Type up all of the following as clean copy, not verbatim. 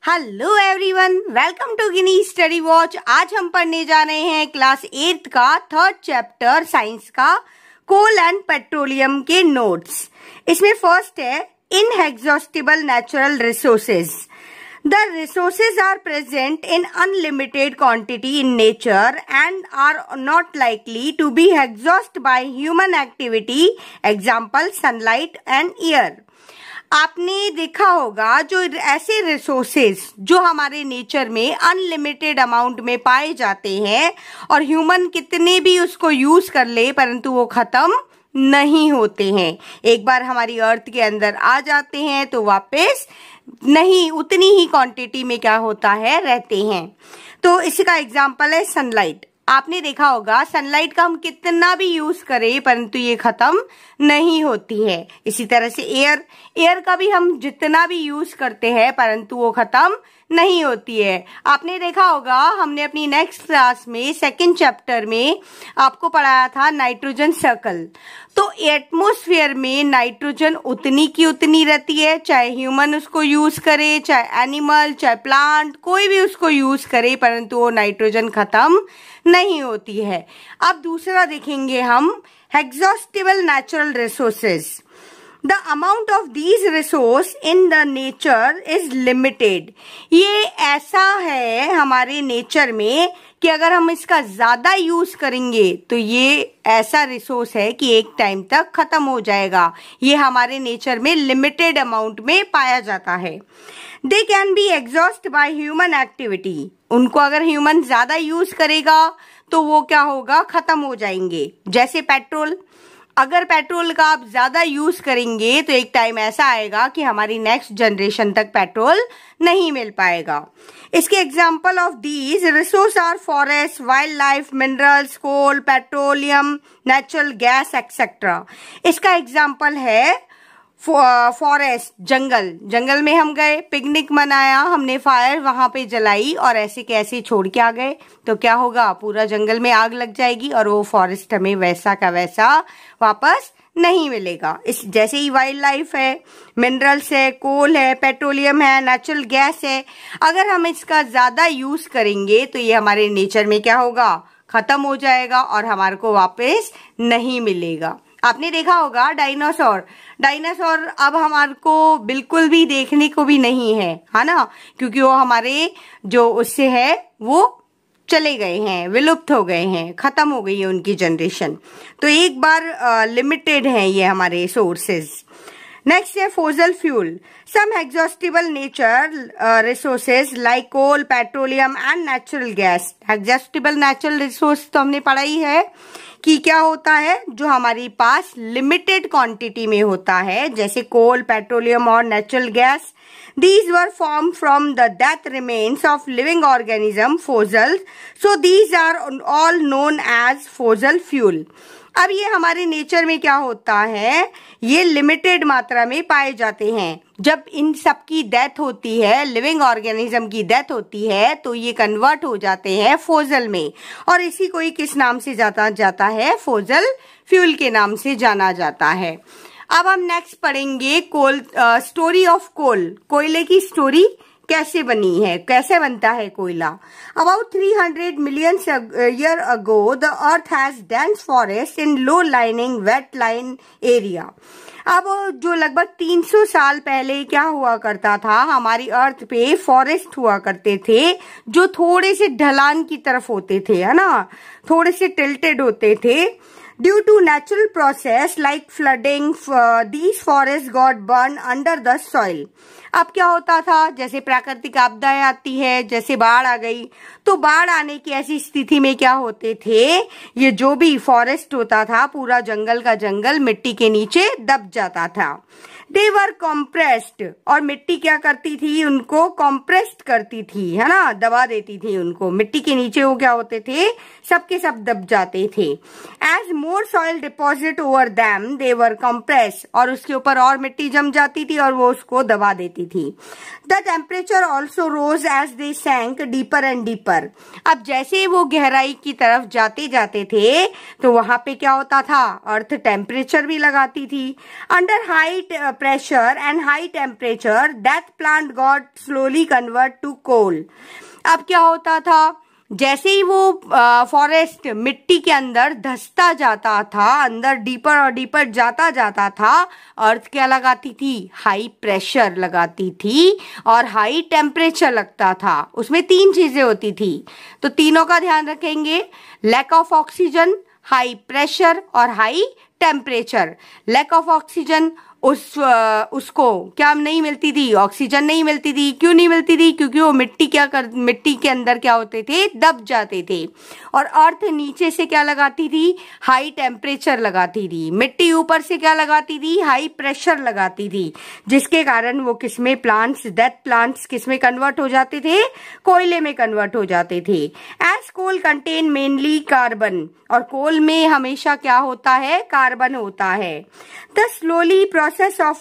Hello everyone, welcome to Gini Study Watch. आज हम पढ़ने जा रहे हैं क्लास 8 का 3rd चैप्टर साइंस का कोल एंड पेट्रोलियम के नोट्स। इसमें फर्स्ट है inexhaustible natural resources. The resources are present in unlimited quantity in nature and are not likely to be exhausted by human activity. Example, sunlight and air. आपने देखा होगा जो ऐसे resources जो हमारे नेचर में अनलिमिटेड अमाउंट में पाए जाते हैं और ह्यूमन कितने भी उसको यूज कर ले परंतु वो खत्म नहीं होते हैं। एक बार हमारी अर्थ के अंदर आ जाते हैं तो वापस नहीं उतनी ही क्वांटिटी में क्या होता है रहते हैं। तो इसका एग्जांपल है सनलाइट। आपने देखा होगा सनलाइट का हम कितना भी यूज करें परंतु ये खत्म नहीं होती है। इसी तरह से एयर का भी हम जितना भी यूज करते हैं परंतु वो खत्म नहीं होती है। आपने देखा होगा हमने अपनी नेक्स्ट क्लास में 2nd चैप्टर में आपको पढ़ाया था नाइट्रोजन सर्कल। तो एटमॉस्फेयर में नाइट्रोजन उतनी की उतनी रहती है, चाहे ह्यूमन उसको यूज करे, चाहे एनिमल, चाहे प्लांट, कोई भी उसको यूज करे परंतु वो नाइट्रोजन खत्म नहीं होती है। अब दूसरा देखेंगे हम exhaustible natural resources. The amount of these resource in the nature is limited. ये ऐसा है हमारे नेचर में कि अगर हम इसका ज्यादा यूज करेंगे तो ये ऐसा रिसोर्स है कि एक टाइम तक खत्म हो जाएगा। ये हमारे नेचर में लिमिटेड अमाउंट में पाया जाता है। They can be exhausted by human activity. उनको अगर ह्यूमन ज्यादा यूज करेगा तो वो क्या होगा, खत्म हो जाएंगे। जैसे पेट्रोल, अगर पेट्रोल का आप ज्यादा यूज करेंगे तो एक टाइम ऐसा आएगा कि हमारी नेक्स्ट जनरेशन तक पेट्रोल नहीं मिल पाएगा। इसके example of these resource are forest, wild life, minerals, coal, petroleum, natural gas etcetera. इसका एग्जाम्पल है फॉरेस्ट, जंगल में हम गए, पिकनिक मनाया, हमने फायर वहां पे जलाई और ऐसे कैसे छोड़ के आ गए तो क्या होगा, पूरा जंगल में आग लग जाएगी और वो फॉरेस्ट हमें वैसा का वैसा वापस नहीं मिलेगा। इस जैसे ही वाइल्ड लाइफ है, मिनरल्स है, कोल है, पेट्रोलियम है, नेचुरल गैस है, अगर हम इसका ज्यादा यूज करेंगे तो ये हमारे नेचर में क्या होगा, खत्म हो जाएगा और हमारे को वापस नहीं मिलेगा। आपने देखा होगा डायनासोर अब हमारे को बिल्कुल भी देखने को भी नहीं है ना, क्योंकि वो हमारे जो उससे है वो चले गए हैं, विलुप्त हो गए हैं, खत्म हो गई है उनकी जनरेशन। तो एक बार लिमिटेड है ये हमारे सोर्सेज। नेक्स्ट है fossil fuel. Some exhaustible nature resources like coal, petroleum and natural gas. Exhaustible natural resource तो हमने पढ़ा ही है कि क्या होता है, जो हमारे पास लिमिटेड क्वांटिटी में होता है, जैसे कोल, पेट्रोलियम और natural gas. These were formed from the death remains of living organism, fossils. So these are all known as fossil fuel. अब ये हमारे नेचर में क्या होता है, ये लिमिटेड मात्रा में पाए जाते हैं। जब इन सब की डेथ होती है, लिविंग ऑर्गेनिज्म की डेथ होती है तो ये कन्वर्ट हो जाते हैं फोसिल में और इसी को ही किस नाम से जाता है, फोसिल फ्यूल के नाम से जाना जाता है। अब हम नेक्स्ट पढ़ेंगे कोल, स्टोरी ऑफ कोल। कोयले की स्टोरी कैसे बनी है, कैसे बनता है कोयला। About 300 million year ago the earth has dense forest in low lying wet line area. अब जो लगभग 300 साल पहले क्या हुआ करता था, हमारी अर्थ पे फॉरेस्ट हुआ करते थे जो थोड़े से ढलान की तरफ होते थे, है ना, थोड़े से टिल्टेड होते थे। Due to natural process like flooding, these forests got burned under the soil. अब क्या होता था, जैसे प्राकृतिक आपदाएं आती है, जैसे बाढ़ आ गई, तो बाढ़ आने की ऐसी स्थिति में क्या होते थे, ये जो भी फॉरेस्ट होता था पूरा जंगल का जंगल मिट्टी के नीचे दब जाता था। दे वर कॉम्प्रेस्ड, और मिट्टी क्या करती थी, उनको कॉम्प्रेस्ड करती थी, है ना, दबा देती थी उनको। मिट्टी के नीचे वो क्या होते थे, सबके सब दब जाते थे। As more soil deposit over them they were compress, और उसके ऊपर और मिट्टी जम जाती थी और वो उसको दबा देती थी। The temperature also rose as they sank deeper and deeper. अब जैसे वो गहराई की तरफ जाते जाते थे तो वहां पे क्या होता था, अर्थ टेम्परेचर भी लगाती थी। Under height pressure and high temperature, that plant got slowly convert to coal. अब क्या होता था, जैसे ही वो फॉरेस्ट मिट्टी के अंदर धंसता जाता था, अंदर डीपर और डीपर जाता जाता था, अर्थ क्या लगाती थी, हाई प्रेशर लगाती थी और हाई टेम्परेचर लगता था। उसमें 3 चीजें होती थी, तो तीनों का ध्यान रखेंगे, lack of oxygen, high pressure और high temperature. Lack of oxygen, उसको क्या नहीं मिलती थी, ऑक्सीजन नहीं मिलती थी। क्यों नहीं मिलती थी, क्योंकि वो मिट्टी के अंदर क्या होते थे, दब जाते थे। और अर्थ नीचे से क्या लगाती थी, हाई टेम्परेचर लगाती थी। मिट्टी ऊपर से क्या लगाती थी, हाई प्रेशर लगाती थी, जिसके कारण वो किसमें डेथ प्लांट्स किसमें कन्वर्ट हो जाते थे, कोयले में कन्वर्ट हो जाते थे। As coal contain mainly carbon, और कोल में हमेशा क्या होता है, कार्बन होता है। The slowly process of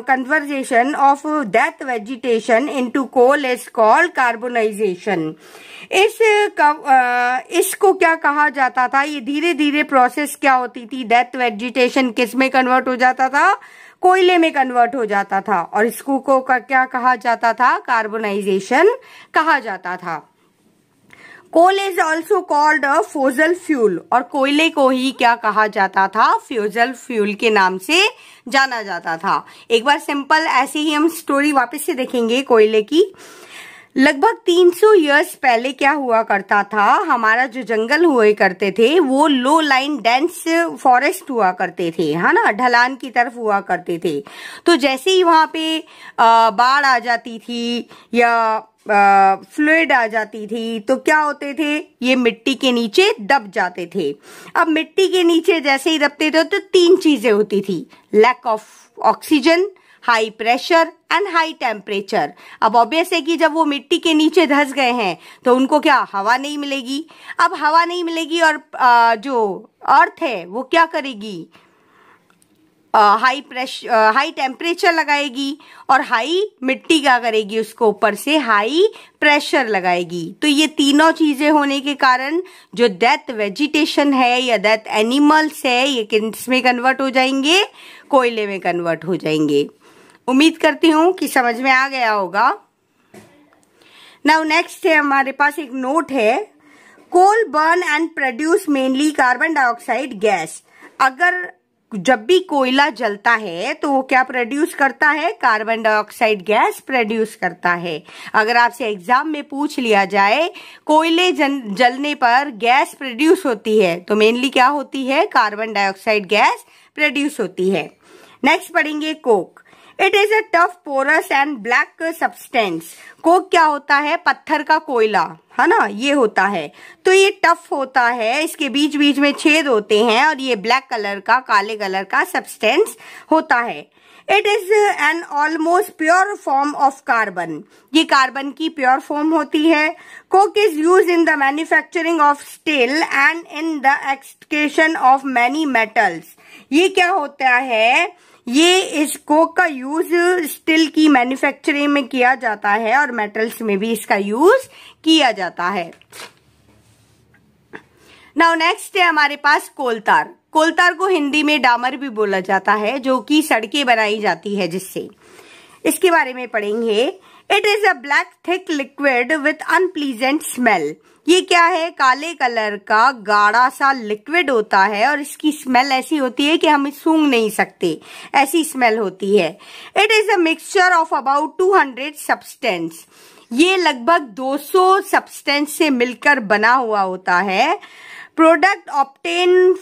conversion of that vegetation into coal is called carbonization. इसको क्या कहा जाता था, ये धीरे धीरे प्रोसेस क्या होती थी, डेथ वेजिटेशन किस में कन्वर्ट हो जाता था, कोयले में कन्वर्ट हो जाता था, और इसको क्या कहा जाता था, कार्बोनाइजेशन कहा जाता था। Coal is also called a fossil fuel, और कोयले को ही क्या कहा जाता था, फ्यूजल फ्यूल के नाम से जाना जाता था। एक बार सिंपल ऐसे ही हम स्टोरी वापस से देखेंगे कोयले की। लगभग 300 इयर्स पहले क्या हुआ करता था, हमारा जो जंगल हुए करते थे वो लो लाइन डेंस फॉरेस्ट हुआ करते थे, है ना, ढलान की तरफ हुआ करते थे। तो जैसे ही वहां पे बाढ़ आ जाती थी या फ्लूइड आ जाती थी, तो क्या होते थे, ये मिट्टी के नीचे दब जाते थे। अब मिट्टी के नीचे जैसे ही दबते थे तो 3 चीजें होती थी, lack of oxygen, high pressure and high temperature. अब ऑब्वियस है कि जब वो मिट्टी के नीचे धंस गए हैं तो उनको क्या, हवा नहीं मिलेगी। अब हवा नहीं मिलेगी और जो अर्थ है वो क्या करेगी, हाई टेम्परेचर लगाएगी, और हाई मिट्टी क्या करेगी, उसको ऊपर से हाई प्रेशर लगाएगी। तो ये तीनों चीजें होने के कारण जो डेथ वेजिटेशन है या डेथ एनिमल्स है, ये किसमें कन्वर्ट हो जाएंगे, कोयले में कन्वर्ट हो जाएंगे। उम्मीद करती हूँ कि समझ में आ गया होगा। नाउ नेक्स्ट है हमारे पास एक नोट है, coal burn and produce mainly carbon dioxide gas. अगर जब भी कोयला जलता है तो वो क्या प्रोड्यूस करता है, कार्बन डाइऑक्साइड गैस प्रोड्यूस करता है। अगर आपसे एग्जाम में पूछ लिया जाए कोयले जलने पर गैस प्रोड्यूस होती है, तो मेनली क्या होती है, कार्बन डाइऑक्साइड गैस प्रोड्यूस होती है। नेक्स्ट पढ़ेंगे coke. It is a tough porous and black substance. Coke क्या होता है, पत्थर का कोयला, है ना, ये होता है। तो ये टफ होता है, इसके बीच बीच में छेद होते हैं, और ये ब्लैक कलर का, काले कलर का सब्सटेंस होता है। It is an almost pure form of carbon. ये कार्बन की प्योर फॉर्म होती है। Coke is use in the manufacturing of steel and in the extraction of many metals. ये क्या होता है, ये इस कोक का यूज स्टील की मैन्युफैक्चरिंग में किया जाता है और मेटल्स में भी इसका यूज किया जाता है। नाउ नेक्स्ट है हमारे पास कोलतार। कोलतार को हिंदी में डामर भी बोला जाता है, जो कि सड़कें बनाई जाती है जिससे। इसके बारे में पढ़ेंगे। It is a black thick liquid with unpleasant smell. ये क्या है, काले कलर का गाढ़ा सा लिक्विड होता है, और इसकी स्मेल ऐसी होती है कि हम सूंघ नहीं सकते, ऐसी स्मेल होती है। It is a mixture of about 200 substance. ये लगभग 200 सब्सटेंस से मिलकर बना हुआ होता है। Product obtained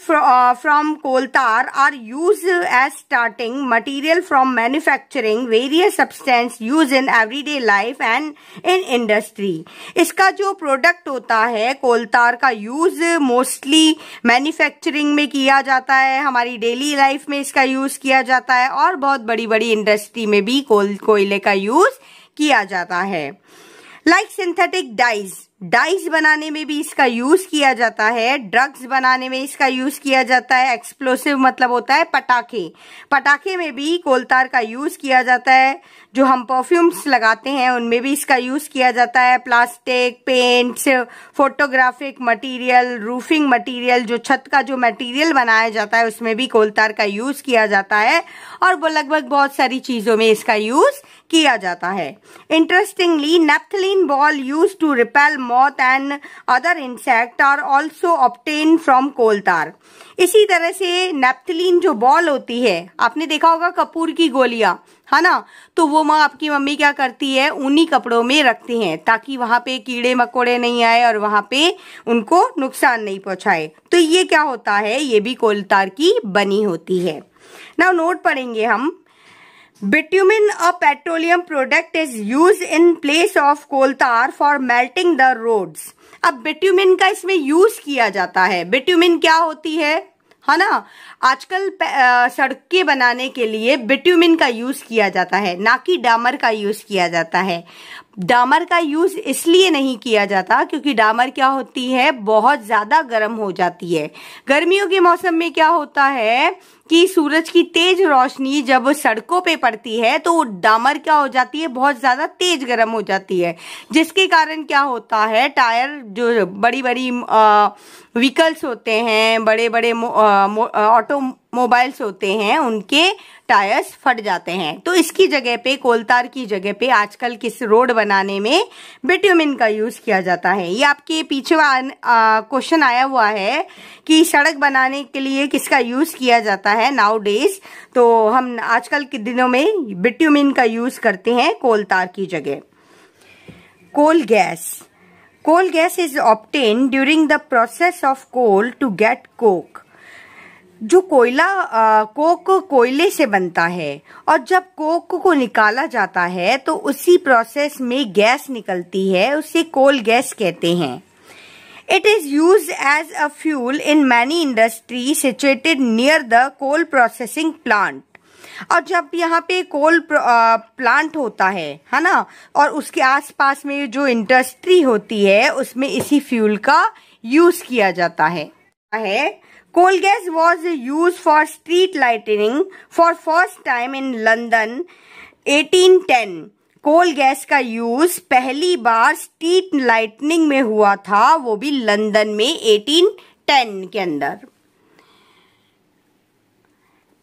from coal tar are used as starting material from manufacturing various substances used in everyday life and in industry. इसका जो प्रोडक्ट होता है कोल तार का यूज मोस्टली मैन्युफैक्चरिंग में किया जाता है, हमारी डेली लाइफ में इसका यूज किया जाता है, और बहुत बड़ी बड़ी इंडस्ट्री में भी कोयले का यूज किया जाता है। लाइक सिंथेटिक डाइज, डाइस बनाने में भी इसका यूज किया जाता है, ड्रग्स बनाने में इसका यूज किया जाता है, एक्सप्लोसिव मतलब होता है पटाखे, पटाखे में भी कोल तार का यूज किया जाता है, जो हम परफ्यूम्स लगाते हैं उनमें भी इसका यूज किया जाता है, plastic, paints, photographic material, roofing material, जो छत का जो मटेरियल बनाया जाता है उसमें भी कोल तार का यूज किया जाता है, और वो लगभग बहुत सारी चीजों में इसका यूज किया जाता है। Interestingly, naphthalene ball use to repel moth and other insect are also obtained from coal tar. इसी तरह से नेप्थलीन जो बॉल होती है, आपने देखा होगा कपूर की गोलियां, है ना, तो वो माँ आपकी मम्मी क्या करती है, ऊनी कपड़ों में रखती हैं ताकि वहां पे कीड़े मकोड़े नहीं आए और वहां पे उनको नुकसान नहीं पहुंचाए। तो ये क्या होता है, ये भी कोल तार की बनी होती है। नाउ नोट पढ़ेंगे हम। Bitumen, a petroleum product, is used in place of coal tar for melting the roads। अब बिट्यूमिन का इसमें यूज किया जाता है। बिट्यूमिन क्या होती है ना, आजकल सड़कें बनाने के लिए बिट्यूमिन का यूज किया जाता है, ना कि डामर का यूज किया जाता है। डामर का यूज इसलिए नहीं किया जाता क्योंकि डामर क्या होती है, बहुत ज्यादा गर्म हो जाती है। गर्मियों के मौसम में क्या होता है कि सूरज की तेज रोशनी जब सड़कों पे पड़ती है तो डामर क्या हो जाती है, बहुत ज्यादा तेज गर्म हो जाती है, जिसके कारण क्या होता है, टायर जो बड़ी बड़ी व्हीकल्स होते हैं, बड़े बड़े ऑटोमोबाइल्स होते हैं, उनके टायर्स फट जाते हैं। तो इसकी जगह पे, कोल तार की जगह पे आजकल किस रोड बनाने में बिट्यूमिन का यूज किया जाता है। ये आपके पीछे क्वेश्चन आया हुआ है कि सड़क बनाने के लिए किसका यूज किया जाता है नाउ डेज, तो हम आजकल के दिनों में बिट्यूमिन का यूज करते हैं कोल तार की जगह। Coal gas. Coal gas is obtained during the process of coal to get coke. जो कोयला कोक कोयले से बनता है, और जब कोक को निकाला जाता है तो उसी प्रोसेस में गैस निकलती है, उसे कोल गैस कहते हैं। It is used as a fuel in many industry situated near the coal processing plant. और जब यहाँ पे कोल प्लांट होता है ना, और उसके आसपास में जो इंडस्ट्री होती है उसमें इसी फ्यूल का यूज किया जाता है। Coal gas was used for street lighting for first time in London 1810। Coal gas का यूज पहली बार स्ट्रीट लाइटनिंग में हुआ था, वो भी लंदन में 1810 के अंदर।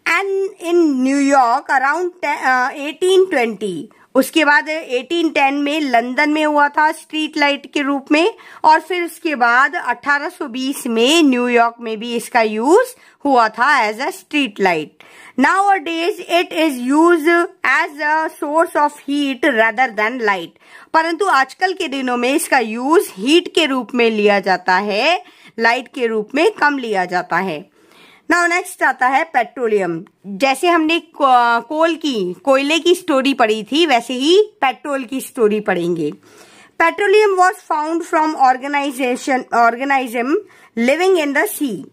And in New York around 1820। उसके बाद 1810 में लंदन में हुआ था स्ट्रीट लाइट के रूप में, और फिर उसके बाद 1820 में न्यूयॉर्क में भी इसका यूज हुआ था as a street light. Nowadays it is used as a source of heat rather than light। परंतु आजकल के दिनों में इसका यूज हीट के रूप में लिया जाता है, लाइट के रूप में कम लिया जाता है। नाउ नेक्स्ट आता है पेट्रोलियम। जैसे हमने कोयले की स्टोरी पढ़ी थी, वैसे ही पेट्रोल की स्टोरी पढ़ेंगे। Petroleum was found from organism living in the sea.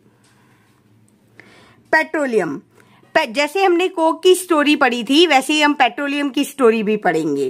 Petroleum, जैसे हमने कोक की स्टोरी पढ़ी थी वैसे ही हम पेट्रोलियम की स्टोरी भी पढ़ेंगे।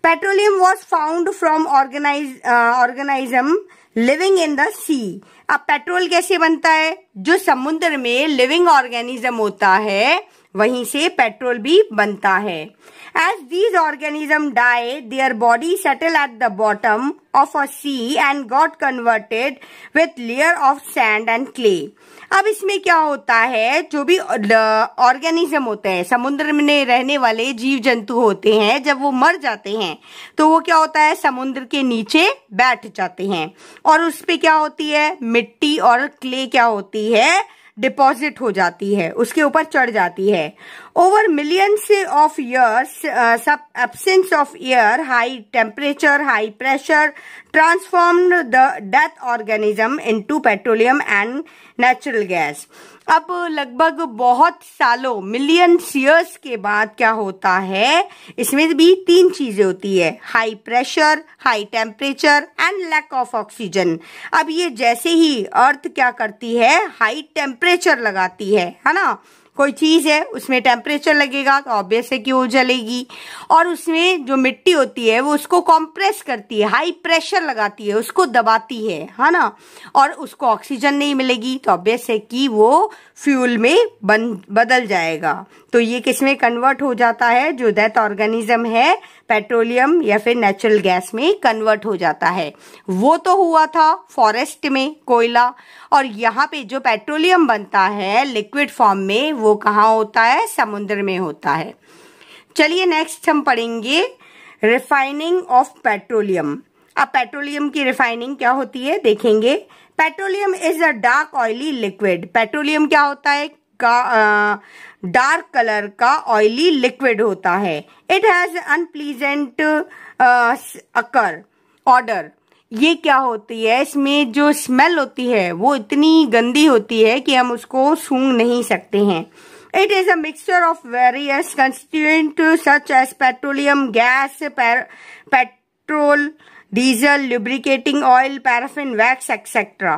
Petroleum was found from organism living in the sea. अब पेट्रोल कैसे बनता है, जो समुद्र में लिविंग ऑर्गेनिज्म होता है वहीं से पेट्रोल भी बनता है। As these organism die their body settle at the bottom of a sea and got converted with layer of sand and clay. अब इसमें क्या होता है, जो भी ऑर्गेनिज्म होते हैं, समुद्र में रहने वाले जीव जंतु होते हैं, जब वो मर जाते हैं तो वो क्या होता है, समुद्र के नीचे बैठ जाते हैं, और उस पे क्या होती है, मिट्टी और क्ले क्या होती है, डिपॉजिट हो जाती है, उसके ऊपर चढ़ जाती है। ओवर मिलियंस ऑफ ईयर्स सब absence of air, high temperature, high pressure transformed the death organism into petroleum and natural gas. अब लगभग बहुत सालों, मिलियंस ईयर्स के बाद क्या होता है, इसमें भी तीन चीजें होती है, high pressure, high temperature and lack of oxygen. अब ये जैसे ही अर्थ क्या करती है, हाई टेम्परेचर लगाती है ना, कोई चीज है उसमें टेम्परेचर लगेगा तो ऑब्वियस है कि वो जलेगी, और उसमें जो मिट्टी होती है वो उसको कंप्रेस करती है, हाई प्रेशर लगाती है, उसको दबाती है ना, और उसको ऑक्सीजन नहीं मिलेगी तो ऑब्वियस है कि वो फ्यूल में बदल जाएगा। तो ये किसमें कन्वर्ट हो जाता है, जो दैट ऑर्गेनिज्म है पेट्रोलियम या फिर नेचुरल गैस में कन्वर्ट हो जाता है। वो तो हुआ था फॉरेस्ट में कोयला, और यहाँ पे जो पेट्रोलियम बनता है लिक्विड फॉर्म में वो कहाँ होता है, समुद्र में होता है। चलिए नेक्स्ट हम पढ़ेंगे रिफाइनिंग ऑफ पेट्रोलियम। अब पेट्रोलियम की रिफाइनिंग क्या होती है देखेंगे। Petroleum is a dark oily liquid. Petroleum क्या होता है, डार्क कलर का ऑयली लिक्विड होता है। It has unpleasant occur order. ये क्या होती है, इसमें जो स्मेल होती है वो इतनी गंदी होती है कि हम उसको सूंघ नहीं सकते हैं। It is a mixture of various constituents such as petroleum, gas, petrol, diesel, lubricating oil, paraffin, wax, etc.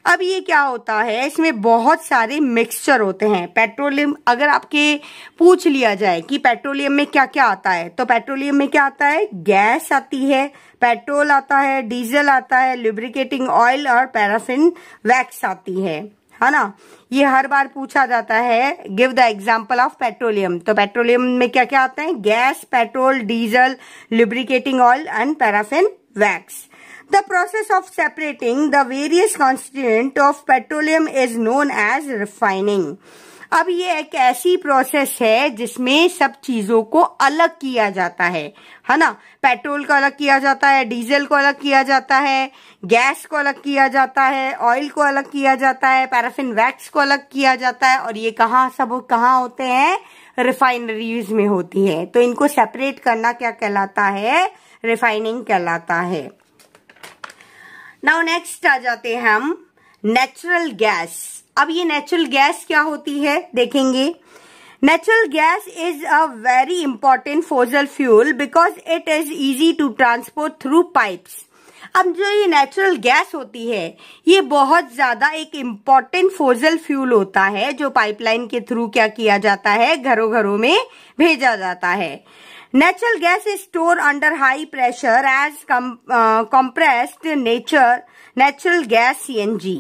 अब ये क्या होता है, इसमें बहुत सारे मिक्सचर होते हैं। पेट्रोलियम अगर आपके पूछ लिया जाए कि पेट्रोलियम में क्या क्या आता है, तो पेट्रोलियम में क्या आता है, गैस आती है, पेट्रोल आता है, डीजल आता है, lubricating ऑयल और पैराफिन वैक्स आती है ना। ये हर बार पूछा जाता है, give the example of petroleum. तो पेट्रोलियम में क्या क्या आता है, gas, petrol, diesel, lubricating oil and paraffin wax. The process of separating the various constituents of petroleum is known as refining. अब ये एक ऐसी प्रोसेस है जिसमें सब चीजों को अलग किया जाता है ना। पेट्रोल को अलग किया जाता है, डीजल को अलग किया जाता है, गैस को अलग किया जाता है, ऑयल को अलग किया जाता है, पैराफिन वैक्स को अलग किया जाता है, और ये सब कहाँ होते हैं, रिफाइनरीज में होती है। तो इनको सेपरेट करना क्या कहलाता है, रिफाइनिंग कहलाता है। नाउ नेक्स्ट आ जाते हैं हम नेचुरल गैस। अब ये नेचुरल गैस क्या होती है देखेंगे। Natural gas is a very important fossil fuel because it is easy to transport through pipes. अब जो ये नेचुरल गैस होती है ये बहुत ज्यादा एक इम्पॉर्टेंट फॉसिल फ्यूल होता है जो पाइपलाइन के थ्रू क्या किया जाता है, घरों घरों में भेजा जाता है। Natural gas is stored under high pressure as compressed natural gas CNG।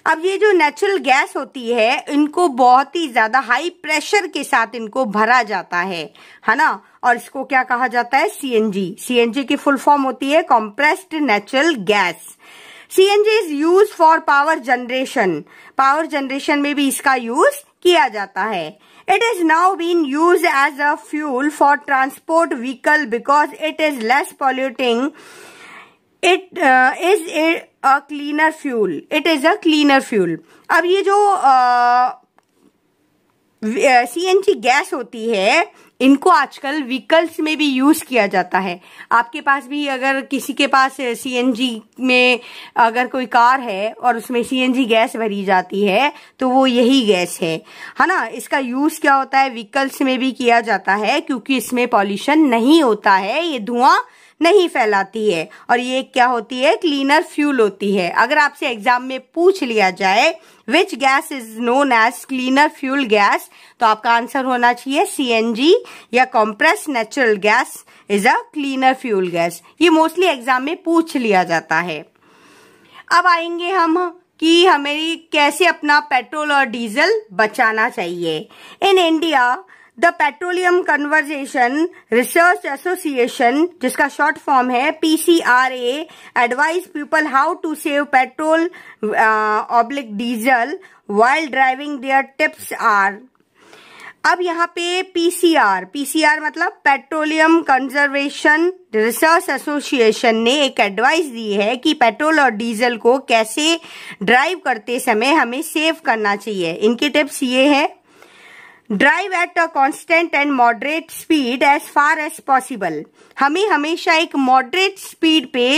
अब ये जो नेचुरल गैस होती है इनको बहुत ही ज्यादा हाई प्रेशर के साथ इनको भरा जाता है ना, और इसको क्या कहा जाता है, CNG। CNG की फुल फॉर्म होती है compressed natural gas। CNG is used for power generation। Power generation में भी इसका यूज किया जाता है। It is now being used as a fuel for transport vehicle because it is less polluting. It is a cleaner fuel. It is a cleaner fuel. अब ये जो CNG gas होती है इनको आजकल व्हीकल्स में भी यूज किया जाता है। आपके पास भी अगर किसी के पास CNG में अगर कोई कार है और उसमें CNG गैस भरी जाती है तो वो यही गैस है ना। इसका यूज क्या होता है, व्हीकल्स में भी किया जाता है क्योंकि इसमें पॉल्यूशन नहीं होता है, ये धुआं नहीं फैलाती है, और ये क्या होती है, क्लीनर फ्यूल होती है। अगर आपसे एग्जाम में पूछ लिया जाए which gas is known as cleaner fuel gas, तो आपका आंसर होना चाहिए CNG या compress natural gas is a cleaner fuel gas. ये मोस्टली एग्जाम में पूछ लिया जाता है। अब आएंगे हम कि हमें कैसे अपना पेट्रोल और डीजल बचाना चाहिए। In India the petroleum conversation research association, जिसका शॉर्ट फॉर्म है PCRA, advise people how to save petrol oblique diesel while driving. Their tips are. अब यहाँ पे PCR मतलब पेट्रोलियम कंजर्वेशन रिसर्च एसोसिएशन ने एक एडवाइस दी है कि पेट्रोल और डीजल को कैसे ड्राइव करते समय हमें सेव करना चाहिए। इनके टिप्स ये है, drive at a constant and moderate speed as far as possible. हमें हमेशा एक मॉडरेट स्पीड पे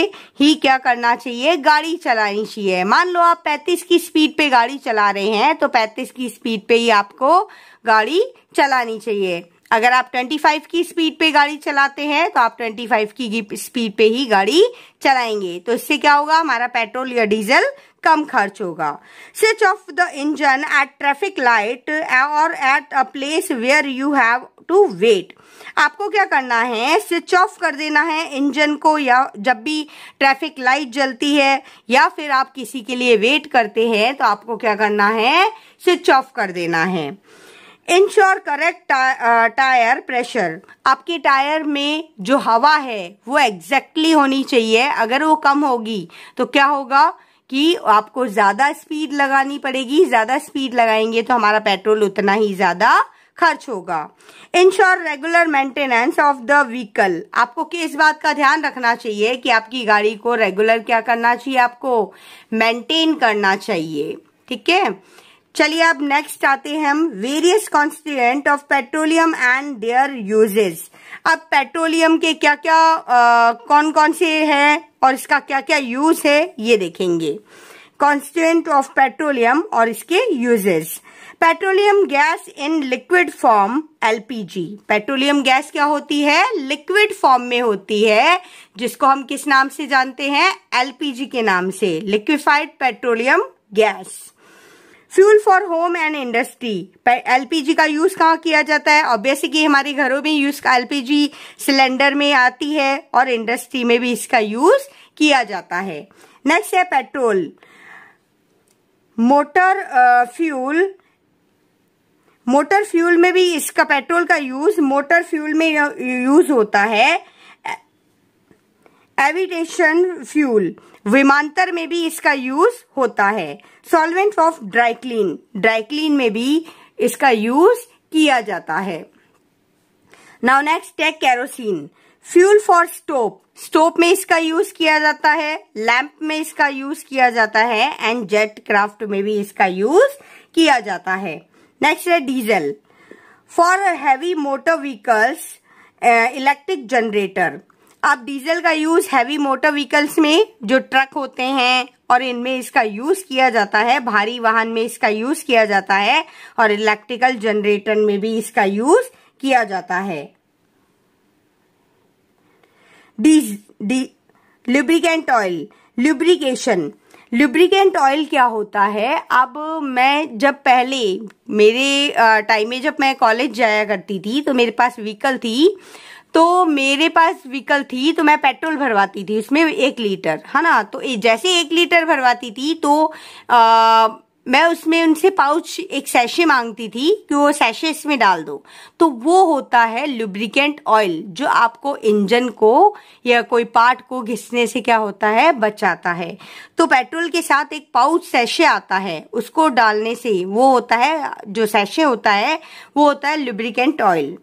ही क्या करना चाहिए, गाड़ी चलानी चाहिए। मान लो आप 35 की स्पीड पे गाड़ी चला रहे हैं तो 35 की स्पीड पे ही आपको गाड़ी चलानी चाहिए। अगर आप 25 की स्पीड पे गाड़ी चलाते हैं तो आप 25 की स्पीड पे ही गाड़ी चलाएंगे। तो इससे क्या होगा, हमारा पेट्रोल या डीजल कम खर्च होगा। Switch off the engine at traffic light और at a place where you have to wait. आपको क्या करना है, स्विच ऑफ कर देना है इंजन को, या जब भी ट्रैफिक लाइट जलती है या फिर आप किसी के लिए वेट करते हैं तो आपको क्या करना है, स्विच ऑफ कर देना है। Ensure correct tyre pressure. आपके टायर में जो हवा है वो एग्जैक्टली होनी चाहिए। अगर वो कम होगी तो क्या होगा कि आपको ज्यादा स्पीड लगानी पड़ेगी। ज्यादा स्पीड लगाएंगे तो हमारा पेट्रोल उतना ही ज्यादा खर्च होगा। Ensure regular maintenance of the vehicle. आपको किस बात का ध्यान रखना चाहिए कि आपकी गाड़ी को रेगुलर क्या करना चाहिए, आपको मेंटेन करना चाहिए। ठीक है, चलिए अब नेक्स्ट आते हैं हम various constituent of petroleum and there uses. अब पेट्रोलियम के क्या क्या कौन कौन से हैं और इसका क्या क्या यूज है ये देखेंगे। कॉन्स्टिट्यूएंट ऑफ पेट्रोलियम और इसके uses. Petroleum gas in liquid form LPG. Petroleum gas क्या होती है, लिक्विड फॉर्म में होती है, जिसको हम किस नाम से जानते हैं, एलपीजी के नाम से, liquefied petroleum gas. Fuel for home and industry. LPG का यूज कहाँ किया जाता है, ऑब्वियसली कि हमारे घरों में यूज का एलपीजी सिलेंडर में आती है और इंडस्ट्री में भी इसका यूज किया जाता है। नेक्स्ट है पेट्रोल। मोटर फ्यूल में भी इसका पेट्रोल का यूज मोटर फ्यूल में यूज होता है। एविएशन फ्यूल, विमानतर में भी इसका यूज होता है। सॉल्वेंट ऑफ ड्राई क्लीन में भी इसका यूज किया जाता है। नाउ नेक्स्ट है केरोसिन। फ्यूल फॉर स्टोव में इसका यूज किया जाता है, लैंप में इसका यूज किया जाता है एंड जेट क्राफ्ट में भी इसका यूज किया जाता है। नेक्स्ट है diesel. For heavy motor vehicles electric generator. अब डीजल का यूज हैवी मोटर व्हीकल्स में, जो ट्रक होते हैं और इनमें इसका यूज किया जाता है, भारी वाहन में इसका यूज किया जाता है और इलेक्ट्रिकल जनरेटर में भी इसका यूज किया जाता है। लुब्रिकेंट ऑयल, लुब्रिकेंट ऑयल क्या होता है। अब मैं जब पहले मेरे टाइम में जब मैं कॉलेज जाया करती थी तो मेरे पास व्हीकल थी, तो मैं पेट्रोल भरवाती थी उसमें 1 लीटर, है ना। तो जैसे 1 लीटर भरवाती थी तो मैं उसमें उनसे पाउच एक सैशे मांगती थी कि वो सैशे इसमें डाल दो। तो वो होता है लुब्रिकेंट ऑयल, जो आपको इंजन को या कोई पार्ट को घिसने से क्या होता है, बचाता है। तो पेट्रोल के साथ एक पाउच सैशे आता है, उसको डालने से वो होता है, जो सैशे होता है वो होता है लुब्रिकेंट ऑयल।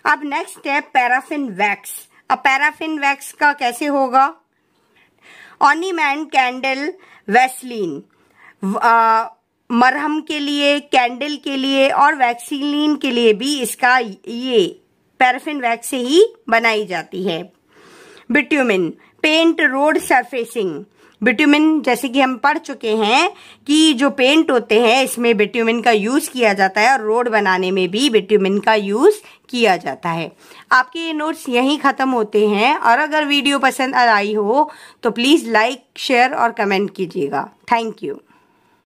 अब नेक्स्ट है पैराफिन वैक्स। अब पैराफिन वैक्स का कैसे होगा, ऑर्नामेंट, कैंडल, वैसलीन, मरहम के लिए, कैंडल के लिए और वैक्सीलिन के लिए भी इसका ये पैराफिन वैक्स से ही बनाई जाती है। Bitumen, paint, road surfacing. Bitumen जैसे कि हम पढ़ चुके हैं कि जो पेंट होते हैं इसमें बिट्यूमिन का यूज किया जाता है और रोड बनाने में भी बिट्यूमिन का यूज किया जाता है। आपके ये नोट्स यहीं खत्म होते हैं और अगर वीडियो पसंद आई हो तो प्लीज लाइक, शेयर और कमेंट कीजिएगा। Thank you.